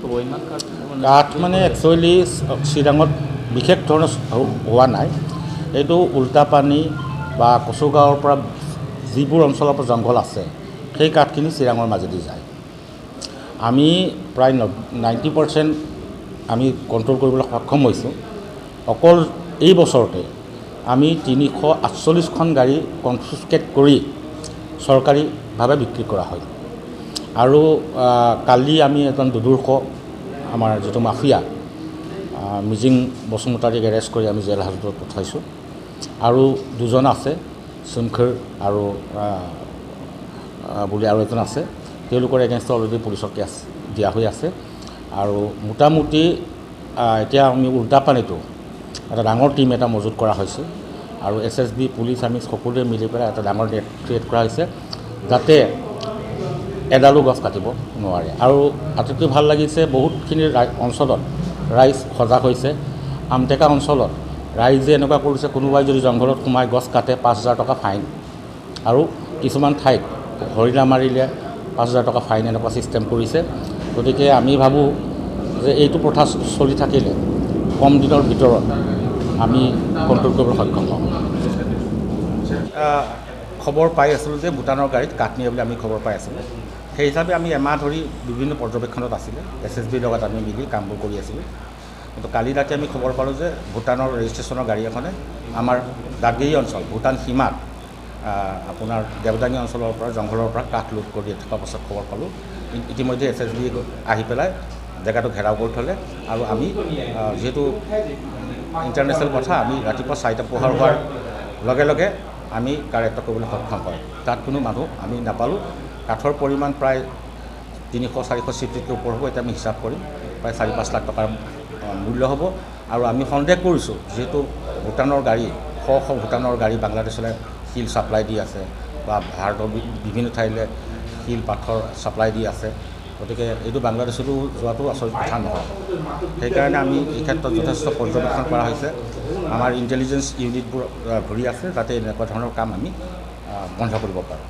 ক'ব ইমান কাঠ মানে একচুৱেলি চিৰাঙত বিশেষ ধৰণৰ হোৱা নাই। এইটো উল্টাপানী বা কচুগাঁৱৰ পৰা যিবোৰ অঞ্চলৰ পৰা জংঘল আছে সেই কাঠখিনি চিৰাঙৰ মাজেদি যায়। আমি প্ৰায় 90% আমি কণ্ট্ৰল কৰিবলৈ সক্ষম হৈছোঁ। অকল এই বছৰতে আমি 348খন গাড়ী কনফিস্কেট কৰি চৰকাৰীভাৱে বিক্ৰী কৰা হয়। আৰু কালি আমি এজন দুদূৰ্ষ আমাৰ যিটো মাফিয়া মিজিং বসুমতাৰীক এৰেষ্ট কৰি আমি জেল হাজতত পঠাইছোঁ। আৰু দুজন আছে, চুমখৰ আৰু বুলি আৰু এজন আছে। তেওঁলোকৰ এগেইনষ্টত অলৰেডি পুলিচৰ কেছ দিয়া হৈ আছে। আৰু মোটামুটি এতিয়া আমি উল্টাপানীটো এটা ডাঙৰ টীম এটা মজুত কৰা হৈছে। আৰু SSB পুলিচ আমি সকলোৱে মিলি পেলাই এটা ডাঙৰ নেট ক্ৰিয়েট কৰা হৈছে যাতে এডালো গছ কাটিব নোৱাৰে। আৰু আটাইতকৈ ভাল লাগিছে বহুতখিনি অঞ্চলত ৰাইজ সজাগ হৈছে। আমটেকা অঞ্চলত ৰাইজে এনেকুৱা কৰিছে, কোনোবাই যদি জংঘলত সোমাই গছ কাটে 5,000 টকা ফাইন, আৰু কিছুমান ঠাইত হৰিণা মাৰিলে 5,000 টকা ফাইন, এনেকুৱা ছিষ্টেম কৰিছে। গতিকে আমি ভাবোঁ যে এইটো প্ৰথা চলি থাকিলে কম দিনৰ ভিতৰত আমি কণ্ট্ৰল কৰিবলৈ সক্ষম হ'ম। খবৰ পাই আছিলোঁ যে ভূটানৰ গাড়ীত কাঠ নিয়ে বুলি আমি খবৰ পাই আছিলোঁ। সেই হিচাপে আমি এমাহ ধৰি বিভিন্ন পৰ্যবেক্ষণত আছিলে, SSBৰ লগত আমি মিলি কামবোৰ কৰি আছিলোঁ। কিন্তু কালি ৰাতি আমি খবৰ পালোঁ যে ভূটানৰ ৰেজিষ্ট্ৰেশ্যনৰ গাড়ী এখনে আমাৰ দাগেৰি অঞ্চল, ভূটান সীমাত আপোনাৰ দেৱদাঙী অঞ্চলৰ পৰা জংঘলৰ পৰা কাঠ লোড কৰি থকা পাছত খবৰ পালোঁ। ইতিমধ্যে SSB আহি পেলাই জেগাটো ঘেৰাও কৰি থ'লে। আৰু আমি যিহেতু ইণ্টাৰনেশ্যনেল কথা, আমি ৰাতিপুৱা 4টা পোহৰ হোৱাৰ লগে লগে আমি কাৰেক্ট কৰিবলৈ সক্ষম হয়। তাত কোনো মানুহ আমি নাপালোঁ। কাঠৰ পৰিমাণ প্ৰায় 300-400 চিফ্টিতকৈ ওপৰ হ'ব। এতিয়া আমি হিচাপ কৰিম, প্ৰায় 4-5 লাখ টকাৰ মূল্য হ'ব। আৰু আমি সন্দেহ কৰিছোঁ, যিহেতু ভূটানৰ গাড়ী শ ভূটানৰ গাড়ী বাংলাদেশলৈ শিল ছাপ্লাই দি আছে বা ভাৰতৰ বিভিন্ন ঠাইলৈ শিল পাথৰ ছাপ্লাই দি আছে। গতিকে এইটো বাংলাদেশতো যোৱাটো আচৰিত কথা নহয়। সেইকাৰণে আমি এই ক্ষেত্ৰত যথেষ্ট পৰ্যবেক্ষণ কৰা হৈছে। আমাৰ ইণ্টেলিজেঞ্চ ইউনিটবোৰ ঘূৰি আছে যাতে এনেকুৱা ধৰণৰ কাম আমি বন্ধ কৰিব পাৰোঁ।